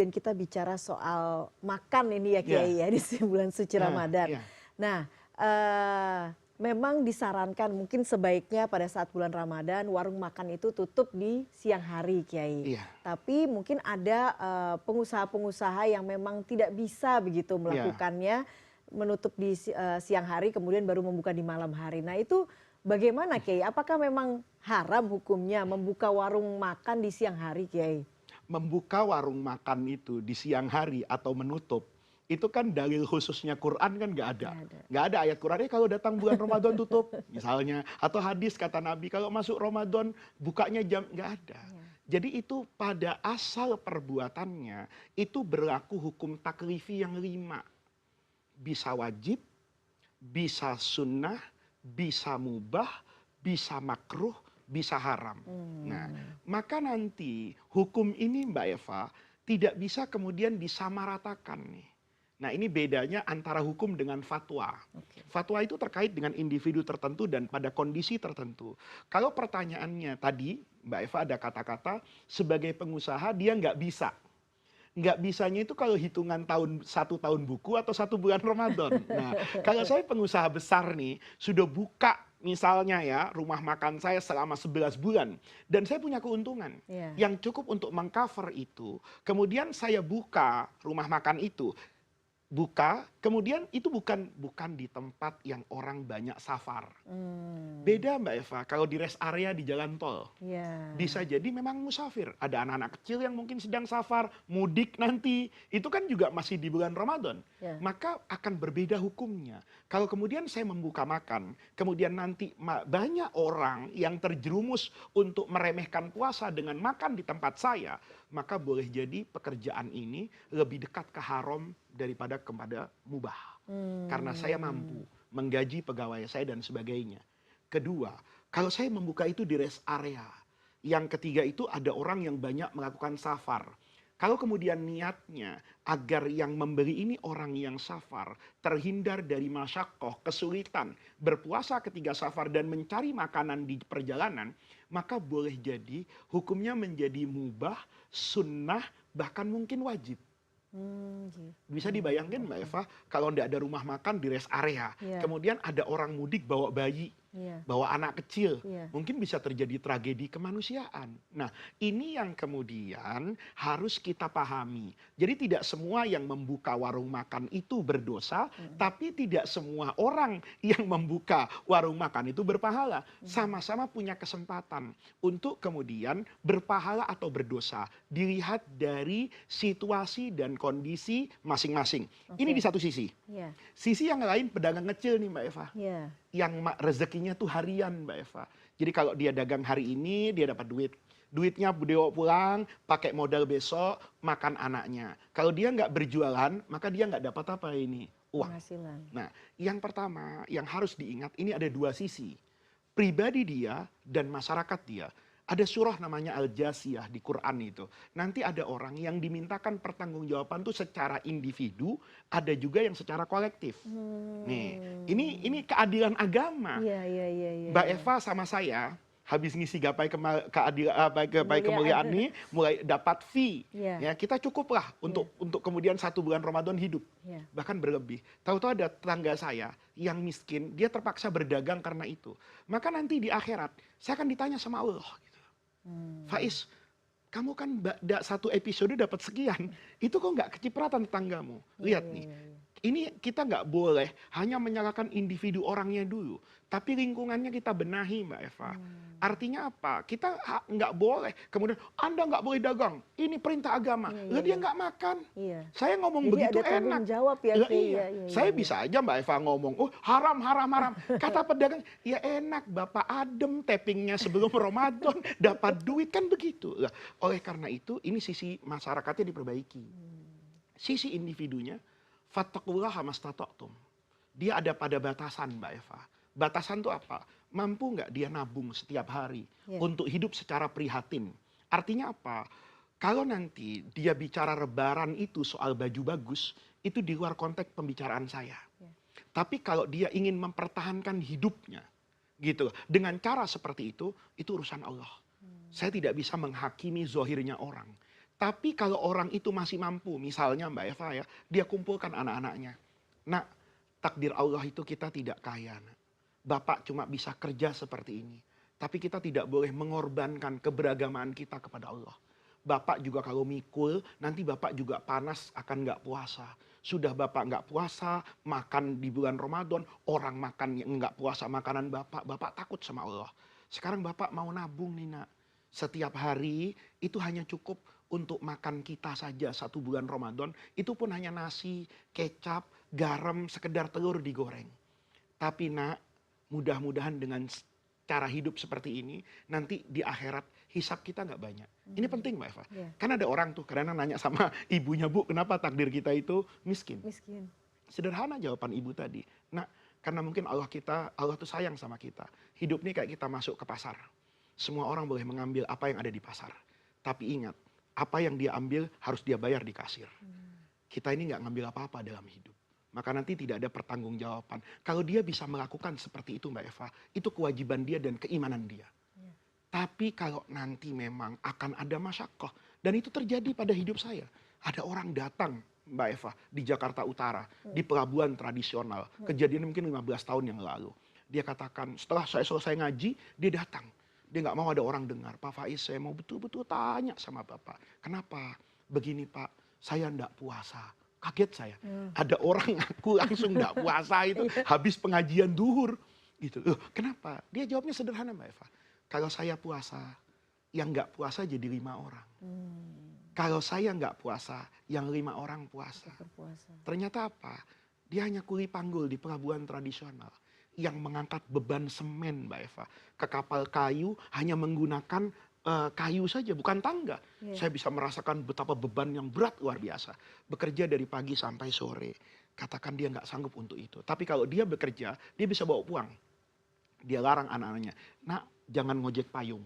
Dan kita bicara soal makan ini ya Ya, Kiai ya di bulan suci Ramadan. ya, Nah, memang disarankan mungkin sebaiknya pada saat bulan Ramadan warung makan itu tutup di siang hari Kiai. iya, Tapi mungkin ada pengusaha-pengusaha yang memang tidak bisa begitu iya. melakukannya menutup di siang hari kemudian baru membuka di malam hari. Nah, itu bagaimana Kiai? Apakah memang haram hukumnya membuka warung makan di siang hari Kiai? Membuka warung makan itu di siang hari atau menutup, itu kan dalil khususnya Quran kan nggak ada. Nggak ada. Nggak ada ayat Qurannya kalau datang bulan Ramadan tutup, misalnya. Atau hadis kata Nabi, kalau masuk Ramadan bukanya jam, nggak ada. Ya. Jadi itu pada asal perbuatannya, itu berlaku hukum taklifi yang 5. Bisa wajib, bisa sunnah, bisa mubah, bisa makruh, bisa haram. Nah, maka nanti hukum ini Mbak Eva tidak bisa kemudian disamaratakan nih. Nah, ini bedanya antara hukum dengan fatwa. Oke. Fatwa itu terkait dengan individu tertentu dan pada kondisi tertentu. Kalau pertanyaannya tadi, Mbak Eva ada kata-kata sebagai pengusaha dia nggak bisa. Nggak bisanya itu kalau hitungan tahun 1 tahun buku atau 1 bulan Ramadan. Nah, kalau saya pengusaha besar nih, sudah buka misalnya ya rumah makan saya selama 11 bulan dan saya punya keuntungan Ya. yang cukup untuk mengcover itu. Kemudian saya buka rumah makan itu, buka, kemudian itu bukan di tempat yang orang banyak safar. Beda Mbak Eva, kalau di rest area di jalan tol. Ya. Bisa jadi memang musafir. Ada anak-anak kecil yang mungkin sedang safar, mudik nanti. Itu kan juga masih di bulan Ramadan. Ya. Maka akan berbeda hukumnya. Kalau kemudian saya membuka makan, kemudian nanti banyak orang yang terjerumus untuk meremehkan puasa dengan makan di tempat saya, maka boleh jadi pekerjaan ini lebih dekat ke haram daripada kepada mubah. Karena saya mampu menggaji pegawai saya dan sebagainya. Kedua, kalau saya membuka itu di rest area. Yang ketiga itu ada orang yang banyak melakukan safar. Kalau kemudian niatnya agar yang membeli ini orang yang safar, terhindar dari masyakoh, kesulitan, berpuasa ketika safar dan mencari makanan di perjalanan, maka boleh jadi hukumnya menjadi mubah, sunnah, bahkan mungkin wajib. Gitu. Bisa dibayangkan Mbak Eva, kalau tidak ada rumah makan di rest area, Ya. kemudian ada orang mudik bawa bayi, Ya. bawa anak kecil, Ya. mungkin bisa terjadi tragedi kemanusiaan. Nah, ini yang kemudian harus kita pahami. Jadi tidak semua yang membuka warung makan itu berdosa, tapi tidak semua orang yang membuka warung makan itu berpahala. Sama-sama punya kesempatan untuk kemudian berpahala atau berdosa. Dilihat dari situasi dan kondisi masing-masing. Ini di Oke. satu sisi. Ya. Sisi yang lain pedagang kecil nih Mbak Eva, Ya. yang rezekinya tuh harian Mbak Eva. Jadi kalau dia dagang hari ini dia dapat duit. Duitnya dia pulang, pakai modal besok, makan anaknya. Kalau dia nggak berjualan, maka dia nggak dapat apa ini? Uang. Penghasilan. Nah, yang pertama yang harus diingat ini ada dua sisi. Pribadi dia dan masyarakat dia. Ada surah namanya Al-Jasiyah di Quran itu. Nanti ada orang yang dimintakan pertanggungjawaban itu secara individu, ada juga yang secara kolektif. Nih, ini keadilan agama. Iya, iya, iya, iya. Mbak Iya. Eva sama saya habis ngisi gapai kemuliaan Kemuliaan. nih mulai dapat fee. Iya. Ya, kita cukuplah untuk kemudian 1 bulan Ramadan hidup. Iya. Bahkan berlebih. Tahu-tahu ada tetangga saya yang miskin, dia terpaksa berdagang karena itu. Maka nanti di akhirat saya akan ditanya sama Allah gitu. Faiz, kamu kan satu episode dapat sekian, itu kok nggak kecipratan tetanggamu? Iya, Lihat iya, nih, iya, iya. ini kita nggak boleh hanya menyalahkan individu orangnya dulu, tapi lingkungannya kita benahi Mbak Eva. Artinya apa? Kita nggak boleh kemudian Anda nggak boleh dagang, ini perintah agama. Iya, iya, Lah dia iya. nggak makan. Iya. Saya ngomong Jadi begitu ada tanggung enak. jawab ya, Lah Kiai. iya, Iya, iya, saya iya. bisa aja Mbak Eva ngomong, oh haram, haram, haram. Kata pedagang, ya enak Bapak adem tappingnya sebelum Ramadan, dapat duit kan begitu. Lah, oleh karena itu ini sisi masyarakatnya diperbaiki. Sisi individunya, fattaqullaha mastata'tum. Dia ada pada batasan Mbak Eva. Batasan itu apa? Mampu nggak dia nabung setiap hari Ya. untuk hidup secara prihatin. Artinya apa? Kalau nanti dia bicara lebaran itu soal baju bagus, itu di luar konteks pembicaraan saya. Ya. Tapi kalau dia ingin mempertahankan hidupnya, gitu, dengan cara seperti itu urusan Allah. Saya tidak bisa menghakimi zohirnya orang. Tapi kalau orang itu masih mampu, misalnya Mbak Eva ya, dia kumpulkan anak-anaknya. Nak, takdir Allah itu kita tidak kaya. Nak. Bapak cuma bisa kerja seperti ini. Tapi kita tidak boleh mengorbankan keberagamaan kita kepada Allah. Bapak juga kalau mikul, nanti bapak juga panas akan nggak puasa. Sudah bapak nggak puasa, makan di bulan Ramadan, orang makan yang nggak puasa makanan bapak, bapak takut sama Allah. Sekarang bapak mau nabung nih nak. Setiap hari itu hanya cukup untuk makan kita saja 1 bulan Ramadan. Itu pun hanya nasi, kecap, garam, sekedar telur digoreng. Tapi nak, mudah-mudahan dengan cara hidup seperti ini, nanti di akhirat hisab kita nggak banyak. Ini penting Mbak Eva. Yeah. Kan ada orang tuh kadang nanya sama ibunya, Bu, kenapa takdir kita itu miskin? Miskin. Sederhana jawaban ibu tadi. Nah, karena mungkin Allah tuh sayang sama kita. Hidup ini kayak kita masuk ke pasar. Semua orang boleh mengambil apa yang ada di pasar. Tapi ingat, apa yang dia ambil harus dia bayar di kasir. Kita ini nggak ngambil apa-apa dalam hidup. Maka nanti tidak ada pertanggungjawaban. Kalau dia bisa melakukan seperti itu Mbak Eva, itu kewajiban dia dan keimanan dia. Ya. Tapi kalau nanti memang akan ada masyakoh, dan itu terjadi pada hidup saya. Ada orang datang Mbak Eva di Jakarta Utara, di pelabuhan tradisional. Kejadian mungkin 15 tahun yang lalu. Dia katakan setelah saya selesai ngaji, dia datang. Dia nggak mau ada orang dengar. Pak Faiz, saya mau betul-betul tanya sama Bapak. Kenapa? Begini Pak, saya ndak puasa. Kaget saya. Ada orang ngaku langsung ndak puasa itu habis pengajian duhur. Gitu. Loh, kenapa? Dia jawabnya sederhana Mbak Eva. Kalau saya puasa, yang nggak puasa jadi 5 orang. Kalau saya nggak puasa, yang 5 orang puasa. Berpuasa. Ternyata apa? Dia hanya kuli panggul di pelabuhan tradisional. Yang mengangkat beban semen Mbak Eva ke kapal kayu hanya menggunakan kayu saja, bukan tangga. Yeah. Saya bisa merasakan betapa beban yang berat luar biasa. Bekerja dari pagi sampai sore. Katakan dia nggak sanggup untuk itu. Tapi kalau dia bekerja, dia bisa bawa uang. Dia larang anak-anaknya, nak jangan ngojek payung.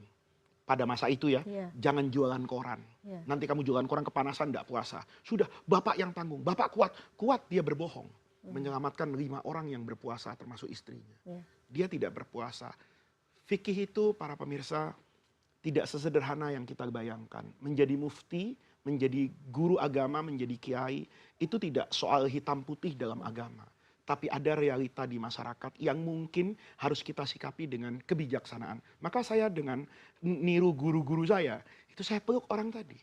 Pada masa itu ya, Yeah. jangan jualan koran. Yeah. Nanti kamu jualan koran kepanasan, nggak puasa. Sudah, bapak yang tanggung. Bapak kuat dia berbohong. Menyelamatkan 5 orang yang berpuasa termasuk istrinya. Yeah. Dia tidak berpuasa. Fikih itu para pemirsa tidak sesederhana yang kita bayangkan. Menjadi mufti, menjadi guru agama, menjadi kiai, itu tidak soal hitam putih dalam agama. Tapi ada realita di masyarakat yang mungkin harus kita sikapi dengan kebijaksanaan. Maka saya dengan niru guru-guru saya, itu saya peluk orang tadi.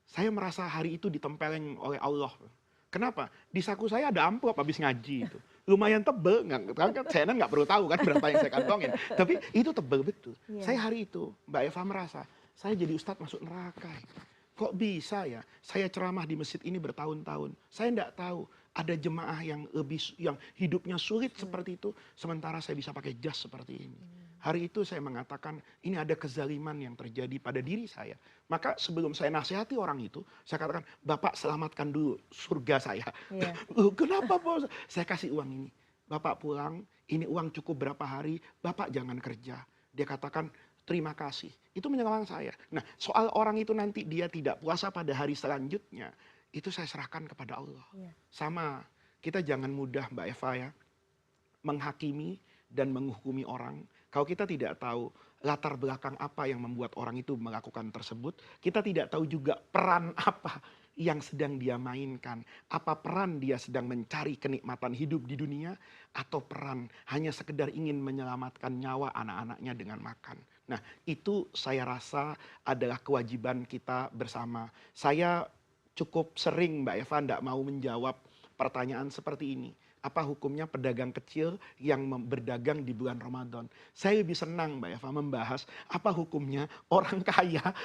Saya merasa hari itu ditempeleng oleh Allah. Kenapa? Di saku saya ada amplop habis ngaji itu. Lumayan tebel, saya nggak perlu tahu kan berapa yang saya kantongin. Tapi itu tebel betul. Yeah. Saya hari itu, Mbak Eva merasa, saya jadi ustadz masuk neraka. Kok bisa ya? Saya ceramah di masjid ini bertahun-tahun. Saya nggak tahu ada jemaah yang hidupnya sulit seperti itu, sementara saya bisa pakai jas seperti ini. Hari itu saya mengatakan ini ada kezaliman yang terjadi pada diri saya. Maka sebelum saya nasihati orang itu, saya katakan, Bapak selamatkan dulu surga saya. Yeah. Kenapa bos? Saya kasih uang ini. Bapak pulang, ini uang cukup berapa hari, Bapak jangan kerja. Dia katakan, terima kasih. Itu menyelamatkan saya. Nah, soal orang itu nanti dia tidak puasa pada hari selanjutnya, itu saya serahkan kepada Allah. Yeah. Sama, kita jangan mudah Mbak Eva ya, menghakimi dan menghukumi orang. Kalau kita tidak tahu latar belakang apa yang membuat orang itu melakukan tersebut, kita tidak tahu juga peran apa yang sedang dia mainkan. Apa peran dia sedang mencari kenikmatan hidup di dunia, atau peran hanya sekedar ingin menyelamatkan nyawa anak-anaknya dengan makan. Nah, itu saya rasa adalah kewajiban kita bersama. Saya cukup sering Mbak Eva tidak mau menjawab pertanyaan seperti ini. Apa hukumnya pedagang kecil yang berdagang di bulan Ramadan? Saya lebih senang Mbak Eva membahas apa hukumnya orang kaya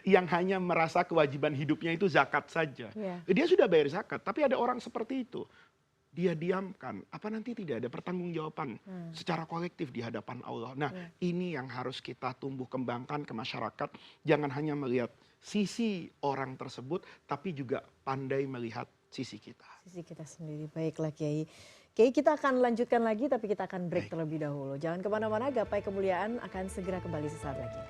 yang hanya merasa kewajiban hidupnya itu zakat saja. Yeah. Dia sudah bayar zakat, tapi ada orang seperti itu. Dia diamkan, apa nanti tidak ada pertanggungjawaban secara kolektif di hadapan Allah. Nah, ini yang harus kita tumbuh kembangkan ke masyarakat. Jangan hanya melihat sisi orang tersebut, tapi juga pandai melihat sisi kita. Sisi kita sendiri. Baiklah Kiai. Kiai, kita akan lanjutkan lagi, tapi kita akan break terlebih dahulu. Jangan kemana-mana, Gapai Kemuliaan akan segera kembali sesaat lagi.